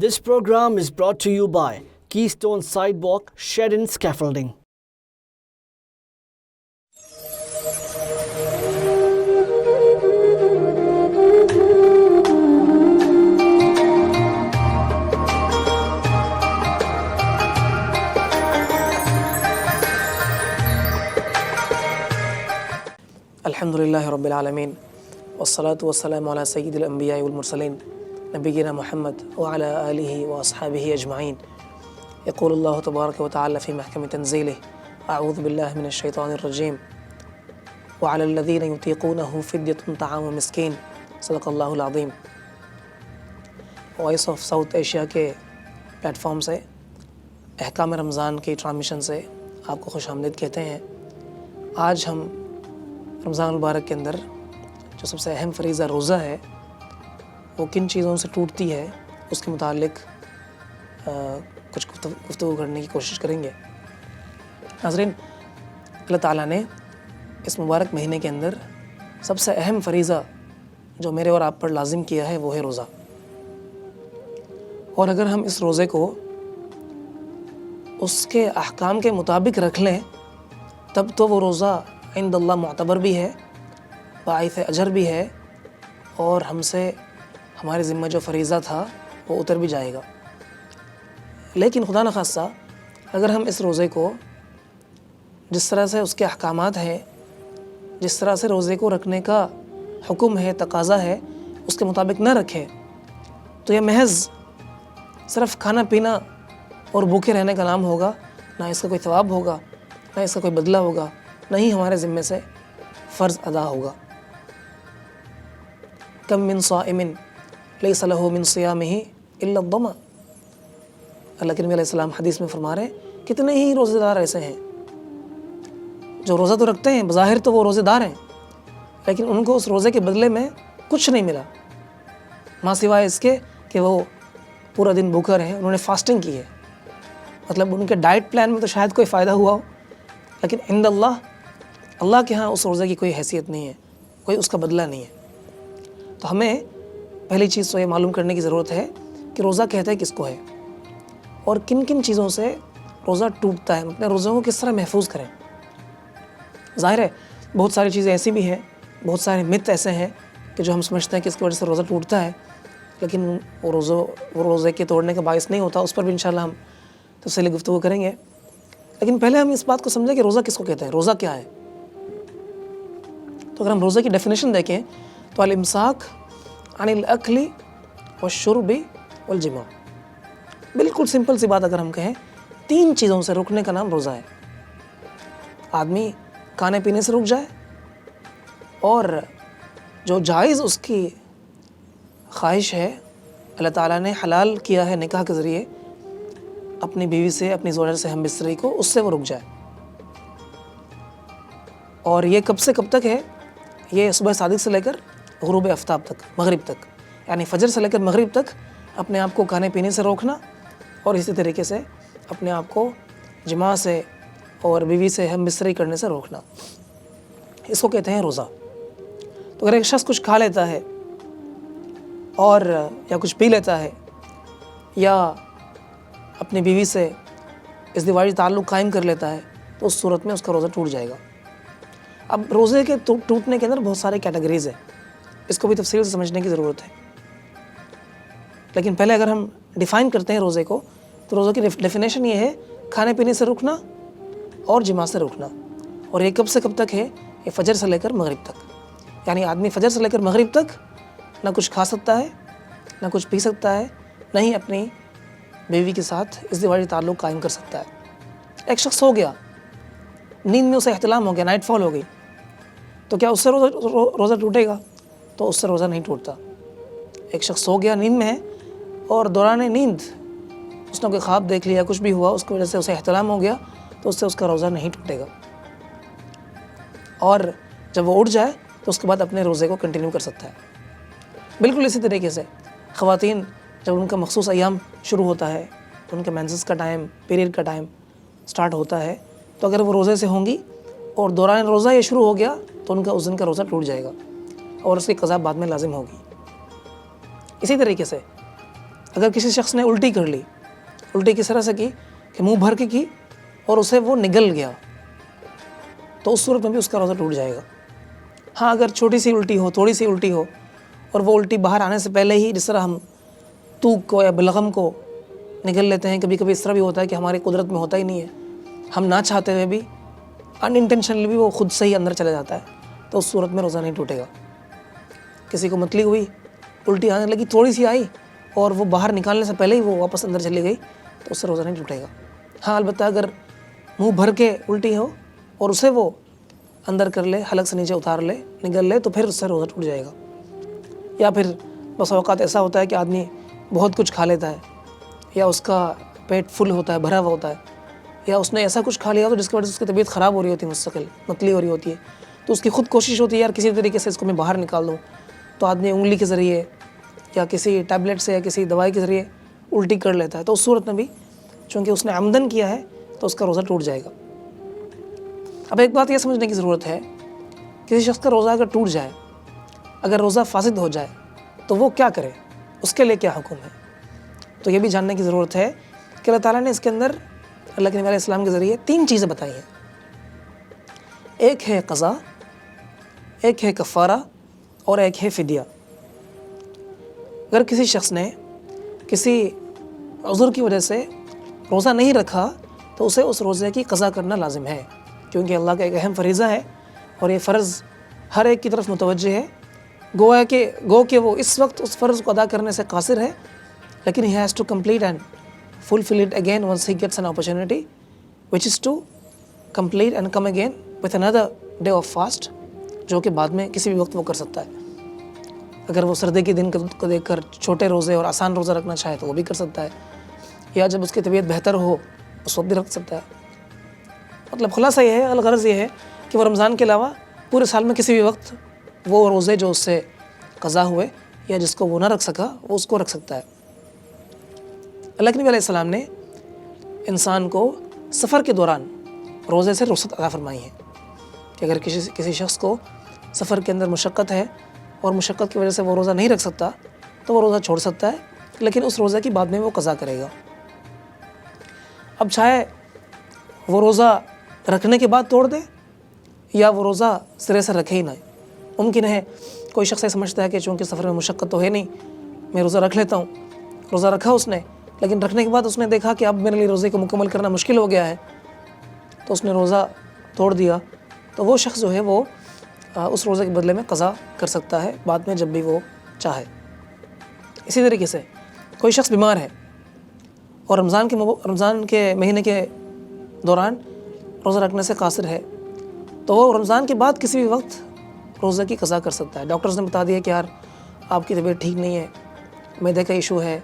This program is brought to you by Keystone Sidewalk Shed and Scaffolding. الحمدللہ رب العالمین والصلاة والسلام علی سید الانبیاء والمرسلین نبینا محمد وعلی آلہ واصحابہ اجمعین. یقول اللہ تبارک وتعالی فی محکم تنزیلہ اعوذ باللہ من الشیطان الرجیم وعلی الذین یطیقونہ فدیۃ طعام مسکین. صدق اللہ العظیم. وائس آف ساؤتھ ایشیا کے پلیٹ فارم سے احکام رمضان کی ٹرانسمیشن سے آپ کو خوش آمدید کہتے ہیں. آج ہم رمضان المبارک کے اندر جو سب سے اہم فریضہ روزہ ہے وہ کن چیزوں سے ٹوٹتی ہے اس کے متعلق کچھ گفتگو کرنے کی کوشش کریں گے. ناظرین، اللہ تعالیٰ نے اس مبارک مہینے کے اندر سب سے اہم فریضہ جو میرے اور آپ پر لازم کیا ہے وہ ہے روزہ. اور اگر ہم اس روزے کو اس کے احکام کے مطابق رکھ لیں تب تو وہ روزہ عند اللہ معتبر بھی ہے، باعث اجر بھی ہے، اور ہم سے ہمارے ذمہ جو فریضہ تھا وہ اتر بھی جائے گا. لیکن خدا نخواستہ اگر ہم اس روزے کو جس طرح سے اس کے احکامات ہیں، جس طرح سے روزے کو رکھنے کا حکم ہے، تقاضا ہے، اس کے مطابق نہ رکھیں تو یہ محض صرف کھانا پینا اور بھوکے رہنے کا نام ہوگا. نہ اس کا کوئی ثواب ہوگا، نہ اس کا کوئی بدلہ ہوگا، نہ ہی ہمارے ذمے سے فرض ادا ہوگا. کم من صائم لیس لہ من صیامہ الا الظمأ. اللہ کے نبی علیہ السلام حدیث میں فرما رہے ہیں کتنے ہی روزے دار ایسے ہیں جو روزہ تو رکھتے ہیں، بظاہر تو وہ روزے دار ہیں، لیکن ان کو اس روزے کے بدلے میں کچھ نہیں ملا ماں سوائے اس کے کہ وہ پورا دن بھوکا رہے. انہوں نے فاسٹنگ کی ہے، مطلب ان کے ڈائٹ پلان میں تو شاید کوئی فائدہ ہوا ہو، لیکن عند اللہ کے ہاں اس روزے کی کوئی حیثیت نہیں ہے، کوئی اس کا بدلہ نہیں ہے. تو ہمیں پہلی چیز تو یہ معلوم کرنے کی ضرورت ہے کہ روزہ کہتے ہیں کس کو ہے اور کن کن چیزوں سے روزہ ٹوٹتا ہے، اپنے روزوں کو کس طرح محفوظ کریں. ظاہر ہے بہت ساری چیزیں ایسی بھی ہیں، بہت سارے مت ایسے ہیں کہ جو ہم سمجھتے ہیں کہ اس کی وجہ سے روزہ ٹوٹتا ہے، لیکن وہ روزے کے توڑنے کا باعث نہیں ہوتا. اس پر بھی انشاءاللہ ہم تفصیلی گفتگو کریں گے. لیکن پہلے ہم اس بات کو سمجھیں کہ روزہ کس کو کہتے ہیں، روزہ کیا ہے. تو اگر ہم روزے کی ڈیفینیشن دیکھیں تو الامساک عن الاکل والشرب والجماع. بالکل سمپل سی بات اگر ہم کہیں، 3 چیزوں سے رکنے کا نام روزہ ہے. آدمی کھانے پینے سے رک جائے اور جو جائز اس کی خواہش ہے اللہ تعالیٰ نے حلال کیا ہے نکاح کے ذریعے اپنی بیوی سے، اپنی زوجہ سے ہم بستری کو، اس سے وہ رک جائے. اور یہ کب سے کب تک ہے؟ یہ صبح صادق سے لے کر غروب آفتاب تک، مغرب تک، یعنی فجر سے لے کر مغرب تک اپنے آپ کو کھانے پینے سے روکنا اور اسی طریقے سے اپنے آپ کو جماع سے اور بیوی سے ہم بستری کرنے سے روکنا. اس کو کہتے ہیں روزہ. تو اگر ایک شخص کچھ کھا لیتا ہے اور یا کچھ پی لیتا ہے یا اپنی بیوی سے ازدواجی تعلق قائم کر لیتا ہے تو اس صورت میں اس کا روزہ ٹوٹ جائے گا. اب روزے کے ٹوٹنے کے اندر بہت سارے کیٹیگریز ہیں، اس کو بھی تفصیل سے سمجھنے کی ضرورت ہے. لیکن پہلے اگر ہم ڈیفائن کرتے ہیں روزے کو تو روزے کی ڈیفینیشن یہ ہے کھانے پینے سے رکنا اور جماع سے رکنا. اور یہ کب سے کب تک ہے؟ یہ فجر سے لے کر مغرب تک. یعنی آدمی فجر سے لے کر مغرب تک نہ کچھ کھا سکتا ہے، نہ کچھ پی سکتا ہے، نہ ہی اپنی بیوی کے ساتھ ازدواجی تعلق قائم کر سکتا ہے. ایک شخص ہو گیا، نیند میں اسے احتلام ہو گیا، نائٹ فال ہو گئی، تو کیا اس سے روزہ ٹوٹے گا؟ تو اس سے روزہ نہیں ٹوٹتا. ایک شخص ہو گیا، نیند میں ہے، اور دوران نیند اس نے کوئی خواب دیکھ لیا، کچھ بھی ہوا، اس کی وجہ سے اسے احتلام ہو گیا، تو اس سے اس کا روزہ نہیں ٹوٹے گا. اور جب وہ اٹھ جائے تو اس کے بعد اپنے روزے کو کنٹینیو کر سکتا ہے. بالکل اسی طریقے سے خواتین جب ان کا مخصوص ایام شروع ہوتا ہے، ان کے مینسز کا ٹائم، پیریڈ کا ٹائم سٹارٹ ہوتا ہے، تو اگر وہ روزے سے ہوں گی اور دوران روزہ یہ شروع ہو گیا تو ان کا اس دن کا روزہ ٹوٹ جائے گا اور اس کی قضا بعد میں لازم ہوگی. اسی طریقے سے اگر کسی شخص نے الٹی کر لی، الٹی کس طرح سے کی کہ منہ بھر کے کی اور اسے وہ نگل گیا، تو اس صورت میں بھی اس کا روزہ ٹوٹ جائے گا۔ ہاں اگر چھوٹی سی الٹی ہو، تھوڑی سی الٹی ہو، اور وہ الٹی باہر آنے سے پہلے ہی، جس طرح ہم تھوک کو یا بلغم کو نگل لیتے ہیں، کبھی کبھی اس طرح بھی ہوتا ہے کہ ہماری قدرت میں ہوتا ہی نہیں ہے، ہم نہ چاہتے ہوئے بھی ان انٹینشنلی بھی وہ خود سے ہی اندر چلا جاتا ہے، تو اس صورت میں روزہ نہیں ٹوٹے گا۔ کسی کو متلی ہوئی، الٹی آنے لگی، تھوڑی سی آئی اور وہ باہر نکالنے سے پہلے ہی وہ واپس اندر چلی گئی، تو اس سے روزہ نہیں ٹوٹے گا۔ ہاں البتہ اگر منہ بھر کے الٹی ہو اور اسے وہ اندر کر لے، حلق سے نیچے اتار لے، نگل لے، تو پھر اس سے روزہ ٹوٹ جائے گا۔ یا پھر بس اوقات ایسا ہوتا ہے کہ آدمی بہت کچھ کھا لیتا ہے، یا اس کا پیٹ فل ہوتا ہے، بھرا ہوا ہوتا ہے، یا اس نے ایسا کچھ کھا لیا تو جس کی وجہ سے اس کی طبیعت خراب ہو رہی ہوتی ہے، مستقل متلی ہو رہی ہوتی ہے، تو اس کی خود کوشش ہوتی ہے یار کسی طریقے سے اس کو میں باہر نکال دوں، تو آدمی انگلی کے ذریعے یا کسی ٹیبلٹ سے یا کسی دوائی کے ذریعے الٹی کر لیتا ہے، تو اس صورت میں بھی چونکہ اس نے عمدن کیا ہے تو اس کا روزہ ٹوٹ جائے گا۔ اب ایک بات یہ سمجھنے کی ضرورت ہے، کسی شخص کا روزہ اگر ٹوٹ جائے، اگر روزہ فاسد ہو جائے تو وہ کیا کرے، اس کے لیے کیا حکم ہے، تو یہ بھی جاننے کی ضرورت ہے کہ اللہ تعالیٰ نے اس کے اندر اللہ کے نبی علیہ السلام کے ذریعے 3 چیزیں بتائی ہیں۔ ایک ہے قضا، ایک ہے کفارہ اور ایک ہے فدیہ۔ اگر کسی شخص نے کسی عذر کی وجہ سے روزہ نہیں رکھا تو اسے اس روزے کی قضا کرنا لازم ہے، کیونکہ اللہ کا ایک اہم فریضہ ہے اور یہ فرض ہر ایک کی طرف متوجہ ہے، گو کہ وہ اس وقت اس فرض کو ادا کرنے سے قاصر ہے، لیکن he has to complete and fulfill it again once he gets an opportunity, which is to complete and come again with another day of fast، جو کہ بعد میں کسی بھی وقت وہ کر سکتا ہے۔ اگر وہ سردی کے دن کو دیکھ کر چھوٹے روزے اور آسان روزہ رکھنا چاہے تو وہ بھی کر سکتا ہے، یا جب اس کی طبیعت بہتر ہو اس وقت بھی رکھ سکتا ہے۔ مطلب خلاصہ یہ ہے، الغرض یہ ہے کہ وہ رمضان کے علاوہ پورے سال میں کسی بھی وقت وہ روزے جو اس سے قضا ہوئے یا جس کو وہ نہ رکھ سکا وہ اس کو رکھ سکتا ہے۔ اللہ کے نبی علیہ السلام نے انسان کو سفر کے دوران روزے سے رخصت عطا فرمائی ہے کہ اگر کسی شخص کو سفر کے اندر مشقت ہے اور مشقت کی وجہ سے وہ روزہ نہیں رکھ سکتا تو وہ روزہ چھوڑ سکتا ہے، لیکن اس روزے کی بعد میں وہ قضا کرے گا۔ اب چاہے وہ روزہ رکھنے کے بعد توڑ دے یا وہ روزہ سرے سے رکھے ہی نہ۔ ممکن ہے کوئی شخص یہ سمجھتا ہے کہ چونکہ سفر میں مشقت تو ہے نہیں، میں روزہ رکھ لیتا ہوں، روزہ رکھا اس نے، لیکن رکھنے کے بعد اس نے دیکھا کہ اب میرے لیے روزے کو مکمل کرنا مشکل ہو گیا ہے تو اس نے روزہ توڑ دیا، تو وہ شخص جو ہے وہ اس روزے کے بدلے میں قضا کر سکتا ہے بعد میں جب بھی وہ چاہے۔ اسی طریقے سے کوئی شخص بیمار ہے اور رمضان کے مہینے کے دوران روزہ رکھنے سے قاصر ہے، تو وہ رمضان کے بعد کسی بھی وقت روزے کی قضا کر سکتا ہے۔ ڈاکٹرز نے بتا دیا کہ یار آپ کی طبیعت ٹھیک نہیں ہے، معدے کا ایشو ہے،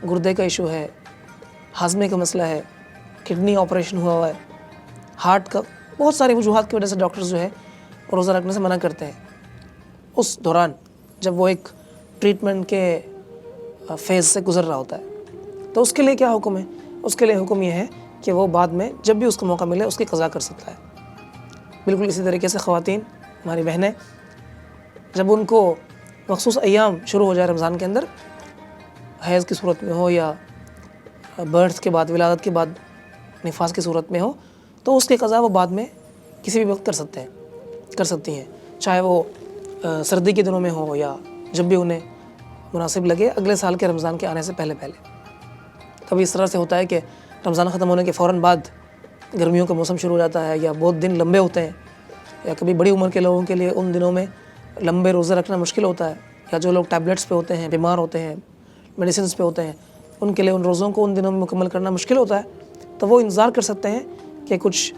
گردے کا ایشو ہے، ہاضمے کا مسئلہ ہے، کڈنی آپریشن ہوا ہے، ہارٹ کا، بہت ساری وجوہات کی وجہ سے ڈاکٹرز جو ہے روزہ رکھنے سے منع کرتے ہیں۔ اس دوران جب وہ ایک ٹریٹمنٹ کے فیز سے گزر رہا ہوتا ہے تو اس کے لیے کیا حکم ہے؟ اس کے لیے حکم یہ ہے کہ وہ بعد میں جب بھی اس کو موقع ملے اس کی قضا کر سکتا ہے۔ بالکل اسی طریقے سے خواتین، ہماری بہنیں، جب ان کو مخصوص ایام شروع ہو جائے رمضان کے اندر، حیض کی صورت میں ہو یا برتھ کے بعد، ولادت کے بعد نفاس کی صورت میں ہو، تو اس کی قضا وہ بعد میں کسی بھی وقت کر سکتی ہیں، چاہے وہ سردی کے دنوں میں ہو یا جب بھی انہیں مناسب لگے، اگلے سال کے رمضان کے آنے سے پہلے۔ کبھی اس طرح سے ہوتا ہے کہ رمضان ختم ہونے کے فوراً بعد گرمیوں کا موسم شروع ہو جاتا ہے یا بہت دن لمبے ہوتے ہیں، یا کبھی بڑی عمر کے لوگوں کے لیے ان دنوں میں لمبے روزے رکھنا مشکل ہوتا ہے، یا جو لوگ ٹیبلٹس پہ ہوتے ہیں، بیمار ہوتے ہیں، میڈیسنز پہ ہوتے ہیں، ان کے لیے ان روزوں کو ان دنوں میں مکمل کرنا مشکل ہوتا ہے، تو وہ انتظار کر سکتے ہیں کہ کچھ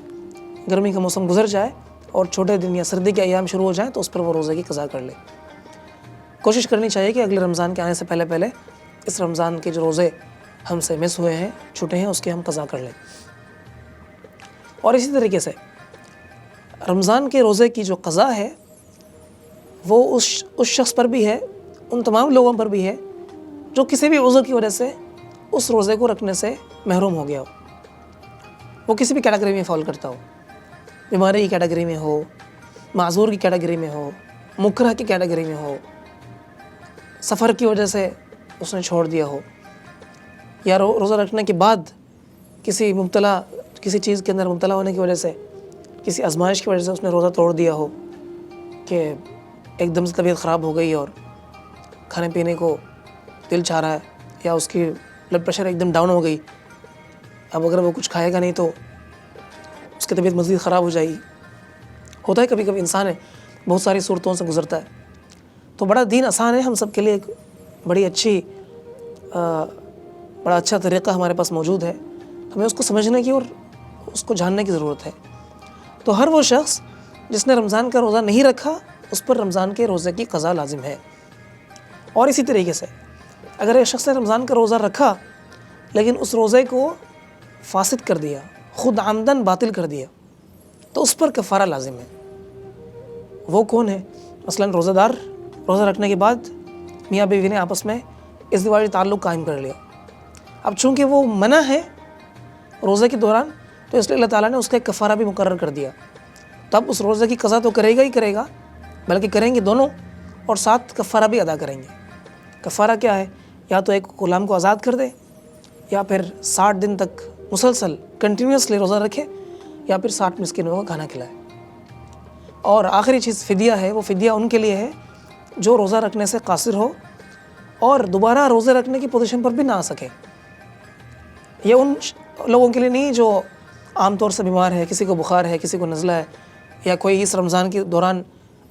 گرمی کا موسم گزر جائے اور چھوٹے دن یا سردی کے ایام شروع ہو جائیں تو اس پر وہ روزے کی قضا کر لے۔ کوشش کرنی چاہیے کہ اگلے رمضان کے آنے سے پہلے اس رمضان کے جو روزے ہم سے مس ہوئے ہیں، چھوٹے ہیں، اس کے ہم قضا کر لیں۔ اور اسی طریقے سے رمضان کے روزے کی جو قضا ہے وہ اس شخص پر بھی ہے، ان تمام لوگوں پر بھی ہے جو کسی بھی عذر کی وجہ سے اس روزے کو رکھنے سے محروم ہو گیا ہو، وہ کسی بھی کیٹیگری میں فال کرتا ہو، بیماری کی کیٹیگری میں ہو، معذور کی کیٹیگری میں ہو، مکرہ کی کیٹیگری میں ہو، سفر کی وجہ سے اس نے چھوڑ دیا ہو، یا روزہ رکھنے کے بعد کسی چیز کے اندر مبتلا ہونے کی وجہ سے، کسی آزمائش کی وجہ سے اس نے روزہ توڑ دیا ہو کہ ایک دم سے طبیعت خراب ہو گئی اور کھانے پینے کو دل چاہ رہا ہے، یا اس کی بلڈ پریشر ایک دم ڈاؤن ہو گئی، اب اگر وہ کچھ کھائے گا نہیں تو اس کی طبیعت مزید خراب ہو جائے گی. ہوتا ہے کبھی کبھی انسان ہے بہت ساری صورتوں سے گزرتا ہے. تو بڑا دین آسان ہے، ہم سب کے لیے ایک بڑا اچھا طریقہ ہمارے پاس موجود ہے. ہمیں اس کو سمجھنے کی اور اس کو جاننے کی ضرورت ہے. تو ہر وہ شخص جس نے رمضان کا روزہ نہیں رکھا اس پر رمضان کے روزے کی قضا لازم ہے. اور اسی طریقے سے اگر ایک شخص نے رمضان کا روزہ رکھا لیکن اس روزے کو فاسد کر دیا، خود عمدن باطل کر دیا، تو اس پر کفارہ لازم ہے. وہ کون ہے؟ مثلاً روزہ دار روزہ رکھنے کے بعد میاں بیوی نے آپس میں ازدواجی تعلق قائم کر لیا. اب چونکہ وہ منع ہے روزے کے دوران، تو اس لیے اللہ تعالیٰ نے اس کا ایک کفارہ بھی مقرر کر دیا. تب اس روزے کی قضا تو کرے گا بلکہ کریں گے دونوں، اور ساتھ کفارہ بھی ادا کریں گے. کفارہ کیا ہے؟ یا تو ایک غلام کو آزاد کر دے، یا پھر 60 دن تک مسلسل کنٹینیوسلی روزہ رکھے، یا پھر 60 مسکینوں کو کھانا کھلائے. اور آخری چیز فدیہ ہے. وہ فدیہ ان کے لیے ہے جو روزہ رکھنے سے قاصر ہو اور دوبارہ روزے رکھنے کی پوزیشن پر بھی نہ آ سکے. یہ ان لوگوں کے لیے نہیں جو عام طور سے بیمار ہے، کسی کو بخار ہے، کسی کو نزلہ ہے، یا کوئی اس رمضان کے دوران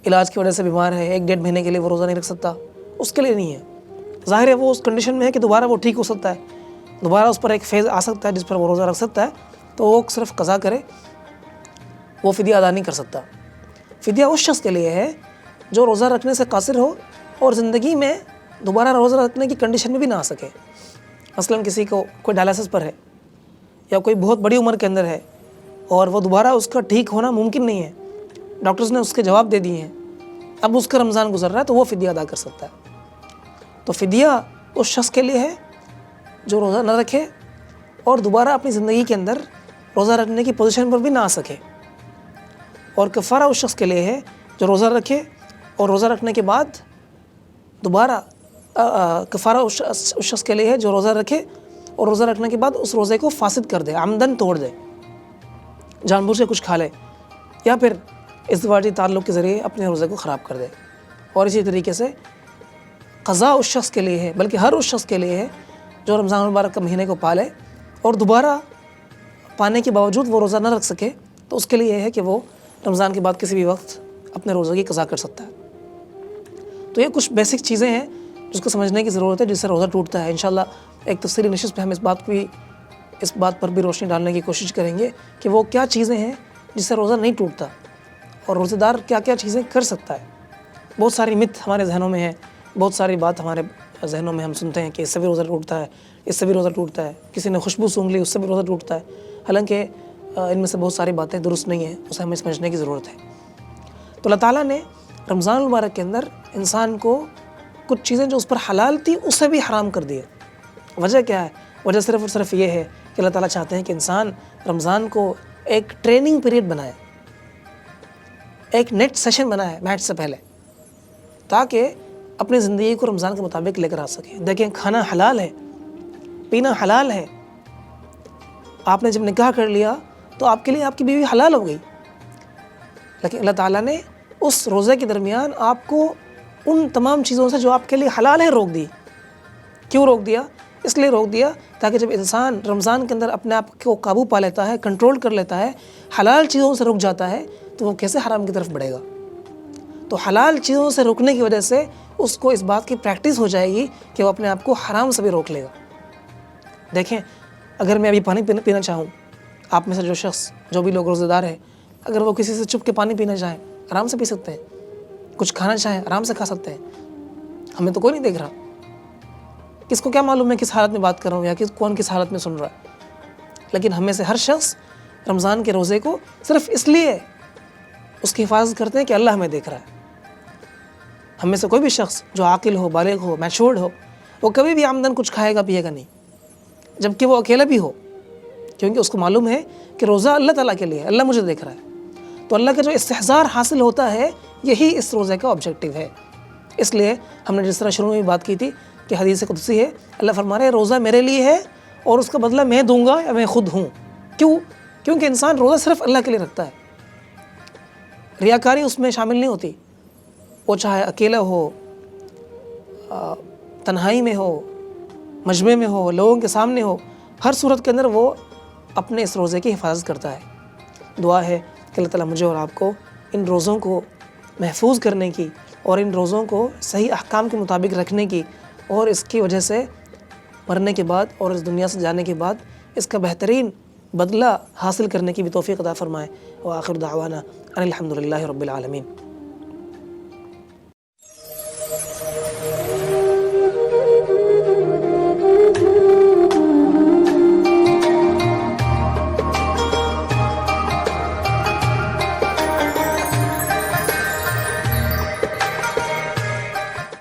علاج کی وجہ سے بیمار ہے، 1-1.5 مہینے کے لیے وہ روزہ نہیں رکھ سکتا. اس کے لیے نہیں ہے. ظاہر ہے وہ اس کنڈیشن میں ہے کہ دوبارہ وہ ٹھیک ہو سکتا ہے، دوبارہ اس پر ایک فیز آ سکتا ہے جس پر وہ روزہ رکھ سکتا ہے، تو وہ صرف قضا کرے، وہ فدیہ ادا نہیں کر سکتا. فدیہ اس شخص کے لیے ہے جو روزہ رکھنے سے قاصر ہو اور زندگی میں دوبارہ روزہ رکھنے کی کنڈیشن میں بھی نہ آ سکے. مثلاً کسی کو کوئی ڈائلسس پر ہے، یا کوئی بہت بڑی عمر کے اندر ہے اور وہ دوبارہ اس کا ٹھیک ہونا ممکن نہیں ہے، ڈاکٹرز نے اس کے جواب دے دیے ہیں، اب اس کا رمضان گزر رہا ہے، تو وہ فدیہ ادا کر سکتا ہے. تو فدیہ اس شخص کے لیے ہے جو روزہ نہ رکھے اور دوبارہ اپنی زندگی کے اندر روزہ رکھنے کی پوزیشن پر بھی نہ آ سکے. اور کفارہ اس شخص کے لیے ہے جو روزہ رکھے اور روزہ رکھنے کے بعد دوبارہ کفارہ اس شخص کے لیے ہے جو روزہ رکھے اور روزہ رکھنے کے بعد اس روزے کو فاسد کر دے، عمدن توڑ دے، جان بوجھ کے کچھ کھا لے، یا پھر ازدواجی تعلق کے ذریعے اپنے روزے کو خراب کر دے. اور اسی طریقے سے قضا اس شخص کے لیے ہے، بلکہ ہر اس شخص کے لیے ہے جو رمضان المبارک کے مہینے کو پالے اور دوبارہ پانے کے باوجود وہ روزہ نہ رکھ سکے، تو اس کے لیے یہ ہے کہ وہ رمضان کے بعد کسی بھی وقت اپنے روزے کی قضا کر سکتا ہے. تو یہ کچھ بیسک چیزیں ہیں جس کو سمجھنے کی ضرورت ہے، جس سے روزہ ٹوٹتا ہے. انشاءاللہ ایک تفصیلی نشست پہ ہم اس بات پر بھی روشنی ڈالنے کی کوشش کریں گے کہ وہ کیا چیزیں ہیں جس سے روزہ نہیں ٹوٹتا، اور روزہ دار کیا کیا چیزیں کر سکتا ہے. بہت ساری مت ہمارے ذہنوں میں ہیں، بہت ساری بات ہمارے ذہنوں میں ہم سنتے ہیں کہ اس سے بھی روزہ ٹوٹتا ہے، اس سے بھی روزہ ٹوٹتا ہے، کسی نے خوشبو سونگھ لی اس سے بھی روزہ ٹوٹتا ہے. حالانکہ ان میں سے بہت ساری باتیں درست نہیں ہیں، اسے ہمیں سمجھنے کی ضرورت ہے. تو اللہ تعالیٰ نے رمضان المبارک کے اندر انسان کو کچھ چیزیں جو اس پر حلال تھی اسے بھی حرام کر دیا. وجہ کیا ہے؟ وجہ صرف اور صرف یہ ہے کہ اللہ تعالیٰ چاہتے ہیں کہ انسان رمضان کو ایک ٹریننگ پیریڈ بنائے، ایک نیٹ سیشن بنائے میچ سے پہلے، تاکہ اپنی زندگی کو رمضان کے مطابق لے کر آ سکے. دیکھیں، کھانا حلال ہے، پینا حلال ہے. آپ نے جب نکاح کر لیا تو آپ کے لیے آپ کی بیوی حلال ہو گئی، لیکن اللہ تعالیٰ نے اس روزے کے درمیان آپ کو ان تمام چیزوں سے جو آپ کے لیے حلال ہے روک دی. کیوں روک دیا؟ اس لیے روک دیا تاکہ جب انسان رمضان کے اندر اپنے آپ کو قابو پا لیتا ہے، کنٹرول کر لیتا ہے، حلال چیزوں سے رک جاتا ہے، تو وہ کیسے حرام کی طرف بڑھے گا. تو حلال چیزوں سے روکنے کی وجہ سے اس کو اس بات کی پریکٹس ہو جائے گی کہ وہ اپنے آپ کو حرام سے بھی روک لے گا. دیکھیں، اگر میں ابھی پانی پینا چاہوں، آپ میں سے جو شخص، جو بھی لوگ روزہ دار ہیں، اگر وہ کسی سے چھپ کے پانی پینا چاہیں آرام سے پی سکتے ہیں، کچھ کھانا چاہیں آرام سے کھا سکتے ہیں. ہمیں تو کوئی نہیں دیکھ رہا. کس کو کیا معلوم ہے کس حالت میں بات کر رہا ہوں یا کون کس حالت میں سن رہا ہے. لیکن ہم میں سے ہر شخص رمضان کے روزے کو صرف اس لیے اس کی حفاظت کرتے ہیں کہ اللہ ہمیں دیکھ رہا ہے. ہم میں سے کوئی بھی شخص جو عاقل ہو، بالغ ہو، میچورڈ ہو، وہ کبھی بھی عمدن کچھ کھائے گا پیے گا نہیں، جبکہ وہ اکیلا بھی ہو، کیونکہ اس کو معلوم ہے کہ روزہ اللہ تعالیٰ کے لیے، اللہ مجھے دیکھ رہا ہے. تو اللہ کا جو استحضار حاصل ہوتا ہے یہی اس روزے کا آبجیکٹیو ہے. اس لیے ہم نے جس طرح شروع میں بات کی تھی کہ حدیث قدسی ہے، اللہ فرما رہے ہیں روزہ میرے لیے ہے اور اس کا بدلہ میں دوں گا یا میں خود ہوں. کیوں؟ کیونکہ انسان روزہ صرف اللہ کے لیے رکھتا ہے. ریاکاری اس میں شامل نہیں ہوتی. وہ چاہے اکیلا ہو، تنہائی میں ہو، مجمع میں ہو، لوگوں کے سامنے ہو، ہر صورت کے اندر وہ اپنے اس روزے کی حفاظت کرتا ہے. دعا ہے کہ اللہ تعالیٰ مجھے اور آپ کو ان روزوں کو محفوظ کرنے کی اور ان روزوں کو صحیح احکام کے مطابق رکھنے کی، اور اس کی وجہ سے مرنے کے بعد اور اس دنیا سے جانے کے بعد اس کا بہترین بدلہ حاصل کرنے کی بھی توفیق عطا فرمائے. وآخر دعوانا ان الحمد للہ رب العالمین.